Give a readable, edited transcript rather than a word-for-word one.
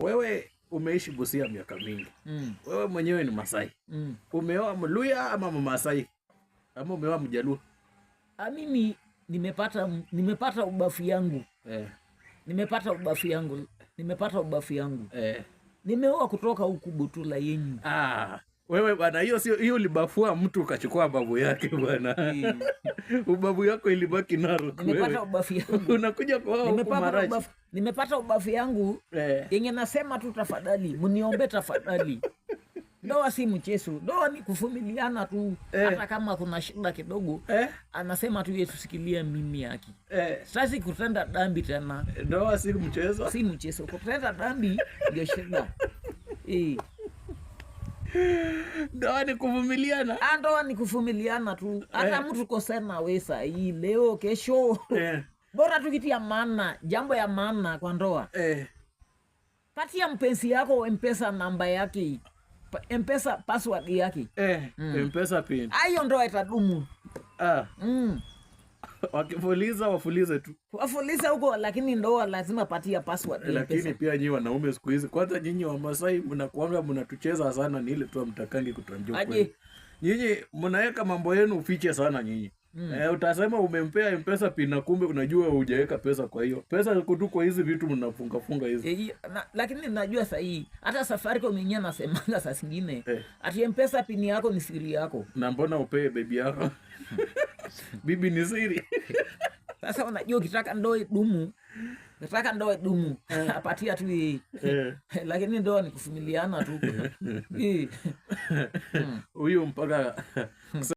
Wewe umeishi Busia miaka mingi. Wewe mwenyewe ni Masai. Umeoa Mluya ama Mmasai? Ama umeoa Mjaluo? Mimi nimepata ubafu yangu. Nimepata ubafu yangu. Nimeoa kutoka huku Butula yenyu. Wewe bwana, hiyo ulibafua mtu ukachukua babu yake bwana. Ubavu yako ilibaki Narok. Nimepata ubafu yangu. Unakuja kwa Marachi. Nimepata ubafu yangu. Yenye nasema tu tafadhali, mniombe tafadhali. Ndoa si mchezo. Ndoa ni kuvumiliana tu. Hata kama kuna shida kidogo, anasema tu Yesu sikilia mimi yake. Sasa kutenda dhambi tena. Ndoa si mchezo. Si mchezo. Kutenda dhambi ndio shida. Ndoa ni kuvumiliana. Ndoa ni kuvumiliana tu. Hata mtu kosena wesa hii leo kesho. Bora tukitia maana, jambo ya maana kwa ndoa. Patia mpenzi yako M-Pesa namba yake. M-Pesa password yake. M-Pesa pin. Hayo ndoa itadumu. Wakifuliza wafulize tu. Wafulize huko, lakini ndoa lazima patia password. Lakini pia nyinyi wanaume siku hizi, kwanza nyinyi wa Masai mnakuanga mnatucheza sana, ni ile tu mtakangi kutuambia kweli. Nyinyi mnaweka mambo yenu ufiche sana nyinyi. Utasema umempea M-Pesa pin na kumbe unajua hujaweka pesa, kwa hiyo pesa kutu kwa hizi vitu mnafunga hizi. Lakini najua sahi hata Safaricom yenyewe nasemanga saa zingine ati M-Pesa pin yako ni siri yako. Na mbona upee baby yako? Bibi ni siri. Sasa unajua ukitaka ndoa idumu, apatia tu lakini ndoa ni kuvumiliana tu. Huyu mpaka